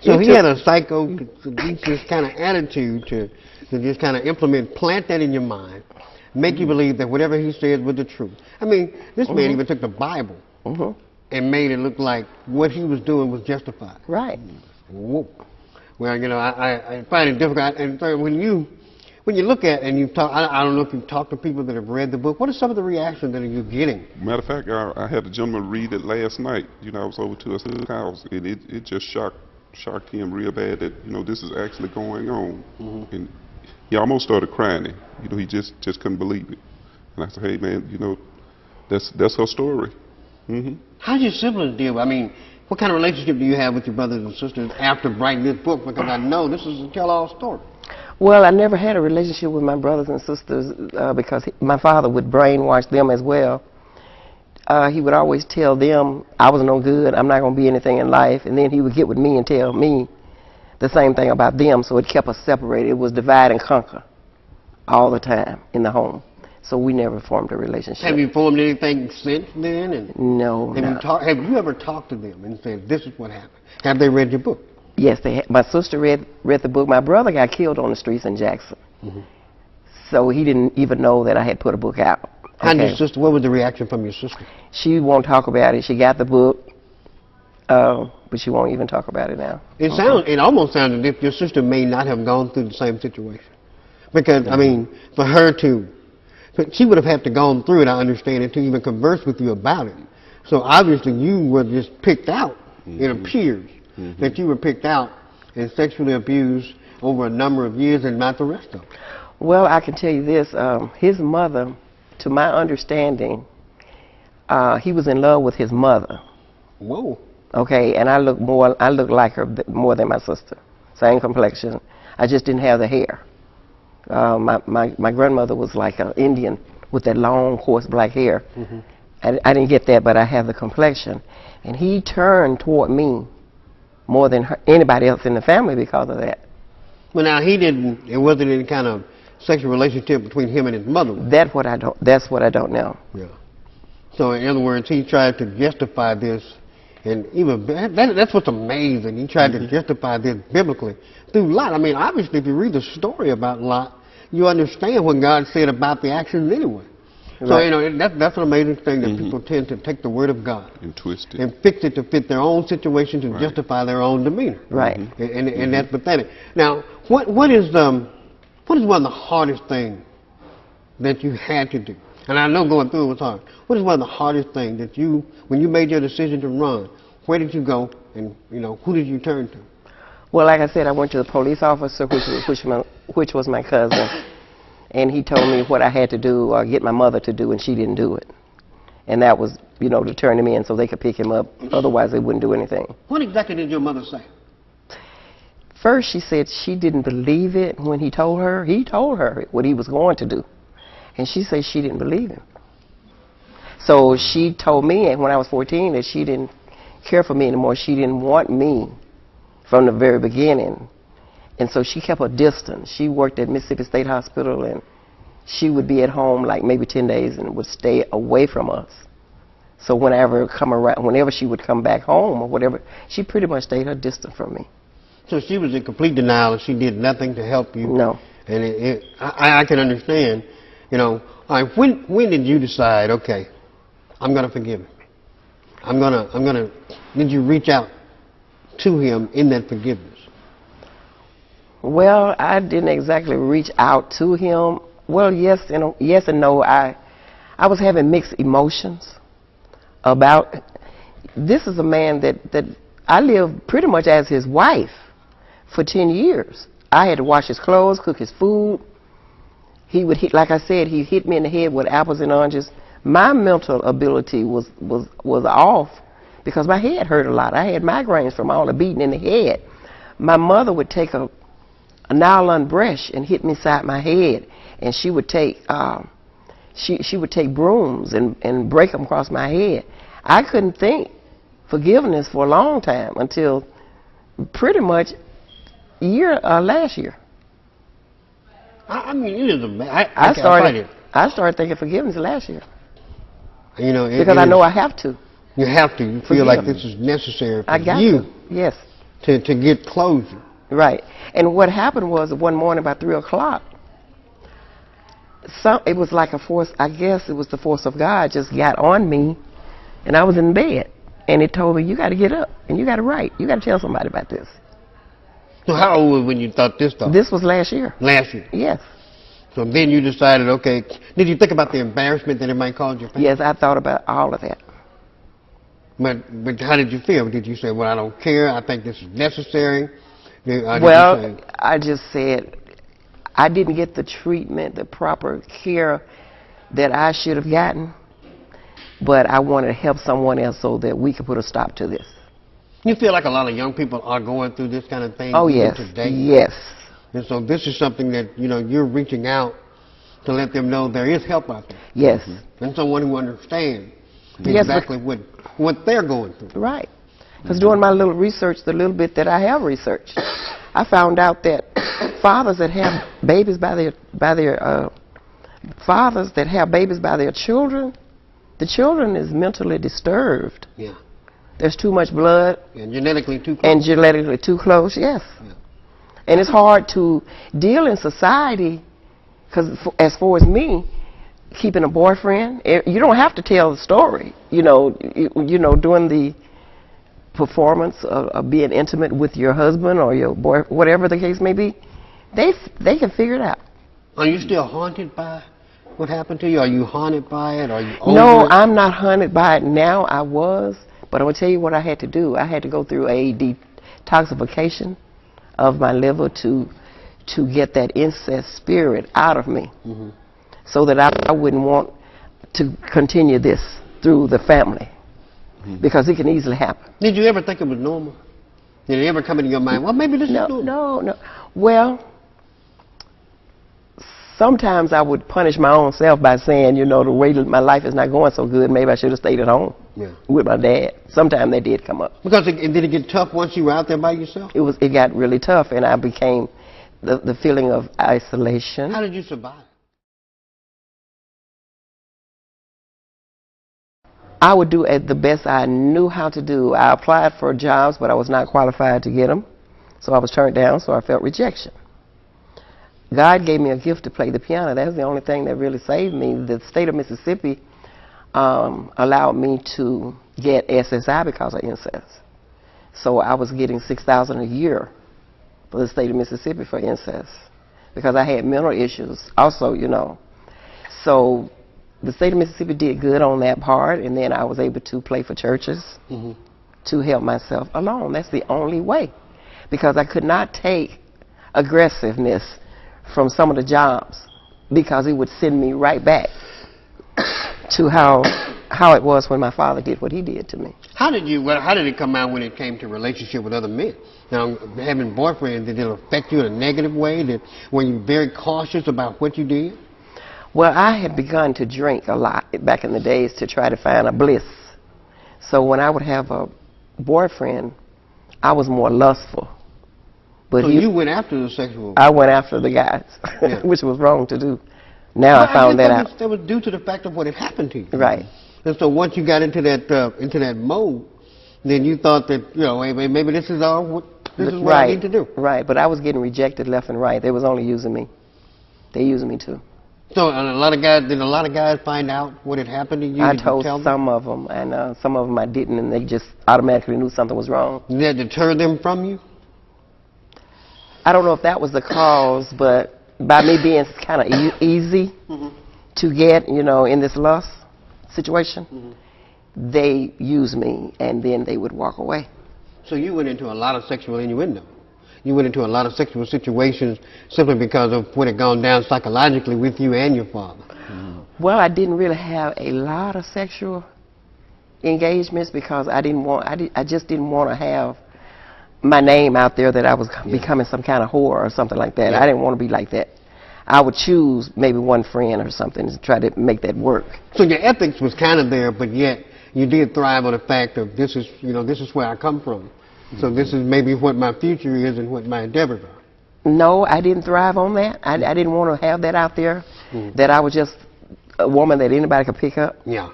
So he had a psychokinesis kind of attitude to just kind of plant that in your mind, make you believe that whatever he said was the truth. I mean, this man even took the Bible and made it look like what he was doing was justified. Right. Whoa. Well, you know, I find it difficult. And so when you look at and you talk, I don't know if you've talked to people that have read the book. What are some of the reactions that you're getting? Matter of fact, I had a gentleman read it last night. You know, I was over to his house, and it just shocked him real bad that, you know, this is actually going on. And he almost started crying. You know, he just couldn't believe it. And I said, hey, man, you know, that's her story. How did your siblings deal? I mean, what kind of relationship do you have with your brothers and sisters after writing this book? Because I know this is a tell-all story. Well, I never had a relationship with my brothers and sisters because my father would brainwash them as well. He would always tell them I was no good, I'm not going to be anything in life, and then he would get with me and tell me the same thing about them, so it kept us separated. It was divide and conquer all the time in the home. So we never formed a relationship. Have you formed anything since then? And no. Have you ever talked to them and said, this is what happened? Have they read your book? Yes, they had. My sister read the book. My brother got killed on the streets in Jackson. So he didn't even know that I had put a book out. How did your sister, what was the reaction from your sister? She won't talk about it. She got the book, but she won't even talk about it now. It almost sounded as if your sister may not have gone through the same situation. Because, I mean, for her to, she would have had to gone through it, I understand, and to even converse with you about it. So obviously you were just picked out, it appears, that you were picked out and sexually abused over a number of years and not the rest of them. Well, I can tell you this, his mother, to my understanding, he was in love with his mother. Whoa. Okay, and I look like her more than my sister. Same complexion. I just didn't have the hair. My grandmother was like an Indian with that long, coarse black hair. I didn't get that, but I have the complexion. And he turned toward me more than anybody else in the family because of that. Well, now it wasn't any kind of sexual relationship between him and his mother. That's what I don't know. Yeah. So in other words, he tried to justify this, and even that's what's amazing. He tried to justify this biblically through Lot. I mean, obviously, if you read the story about Lot, you understand what God said about the actions anyway. Right. So, you know, that's an amazing thing that people tend to take the word of God and twist it and fix it to fit their own situation to justify their own demeanor. Right. And that's pathetic. Now, what is one of the hardest things that you had to do? And I know going through it was hard. What is one of the hardest things that when you made your decision to run, where did you go, and you know, who did you turn to? Well, like I said, I went to the police officer, which was my cousin, and he told me what I had to do or get my mother to do, and she didn't do it. And that was, you know, to turn him in so they could pick him up. Otherwise, they wouldn't do anything. What exactly did your mother say? First, she said she didn't believe it when he told her what he was going to do. And she said she didn't believe him. So she told me when I was 14 that she didn't care for me anymore. She didn't want me from the very beginning. And so she kept a distance. She worked at Mississippi State Hospital, and she would be at home like maybe 10 days and would stay away from us. So whenever she would come back home or whatever, she pretty much stayed her distance from me. So she was in complete denial and she did nothing to help you? No. And I can understand, you know. All right, when did you decide, okay, I'm going to forgive him? Did you reach out to him in that forgiveness? Well, I didn't exactly reach out to him. Well, yes and no. I was having mixed emotions about. This is a man that I lived pretty much as his wife for 10 years. I had to wash his clothes, cook his food. He would hit, like I said, he hit me in the head with apples and oranges. My mental ability was off because my head hurt a lot. I had migraines from all the beating in the head. My mother would take a nylon brush and hit me side my head, and she would take she would take brooms and break them across my head. I couldn't think forgiveness for a long time until pretty much last year. I mean, it is amazing. I started thinking forgiveness last year. You know, because I know I have to. You have to. You feel like this is necessary for you. Yes. to get closure. Right. And what happened was one morning about 3 o'clock, it was like a force, I guess it was the force of God just got on me, and I was in bed. And it told me, you got to get up, and you got to write. You got to tell somebody about this. So how old were you when you thought this thought? This was last year. Last year? Yes. So then you decided, okay, did you think about the embarrassment that it might cause your family? Yes, I thought about all of that. But how did you feel? Did you say, well, I don't care, I think this is necessary? Well, I just said I didn't get the treatment, the proper care that I should have gotten, but I wanted to help someone else so that we could put a stop to this. You feel like a lot of young people are going through this kind of thing Oh, even yes. today? Yes. And so this is something that, you're reaching out to let them know there is help out there. Yes. And someone who understands Yes, exactly what they're going through. Right. Because doing my little research, the little bit that I have researched, I found out that fathers that have babies by their children, the children is mentally disturbed. Yeah. There's too much blood. And genetically too close. And genetically too close, yes. Yeah. And it's hard to deal in society, because as far as me, keeping a boyfriend, you don't have to tell the story. Doing the performance of being intimate with your husband or your boy, whatever the case may be, they can figure it out. Are you still haunted by what happened to you? Are you haunted by it? Are you over No, it? I'm not haunted by it now. I was, but I'm gonna tell you what I had to do. I had to go through a detoxification of my liver to get that incest spirit out of me, so that I wouldn't want to continue this through the family, because it can easily happen. Did you ever think it was normal? Did it ever come into your mind, well, maybe this is normal? No. Well, sometimes I would punish my own self by saying, the way that my life is not going so good, maybe I should have stayed at home with my dad. Sometimes that did come up. Because did it get tough once you were out there by yourself? It got really tough, and I became the feeling of isolation. How did you survive? I would do the best I knew how to do. I applied for jobs, but I was not qualified to get them, so I was turned down, so I felt rejection. God gave me a gift to play the piano. That was the only thing that really saved me. The state of Mississippi allowed me to get SSI because of incest. So I was getting $6,000 a year for the state of Mississippi for incest, because I had mental issues also, So the state of Mississippi did good on that part, and then I was able to play for churches to help myself alone. That's the only way, because I could not take aggressiveness from some of the jobs, because it would send me right back to how it was when my father did what he did to me. How did it come out when it came to relationship with other men? Now, having boyfriends, did it affect you in a negative way? Were you very cautious about what you did? Well, I had begun to drink a lot back in the days to try to find a bliss. So when I would have a boyfriend, I was more lustful. But so you went after the sexual? I went after the guys, which was wrong to do. Now I found that out. That was due to the fact of what had happened to you. Right. And so once you got into that mode, then you thought that, maybe this is what I need to do. Right, but I was getting rejected left and right. They was only using me. They used me too. So did a lot of guys find out what had happened to you? I told some of them, and some of them I didn't, and they just automatically knew something was wrong. Did that deter them from you? I don't know if that was the cause, but by me being kind of easy to get, in this lust situation, they used me, and then they would walk away. So you went into a lot of sexual innuendo. You went into a lot of sexual situations simply because of what had gone down psychologically with you and your father. Well, I didn't really have a lot of sexual engagements, because I just didn't want to have my name out there that I was becoming some kind of whore or something like that. I didn't want to be like that. I would choose maybe one friend or something to try to make that work. So your ethics was kind of there, but yet you did thrive on the fact of this is where I come from. So this is maybe what my future is and what my endeavors are. No, I didn't thrive on that. I didn't want to have that out there, that I was just a woman that anybody could pick up. Yeah.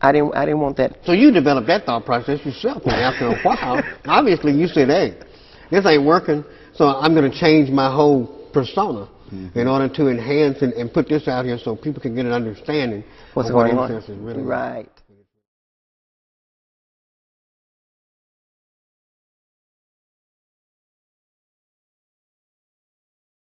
I didn't want that. So you developed that thought process yourself, and after a while, obviously you said, hey, this ain't working, so I'm going to change my whole persona in order to enhance and put this out here so people can get an understanding What's of what going on? incest is really. Right.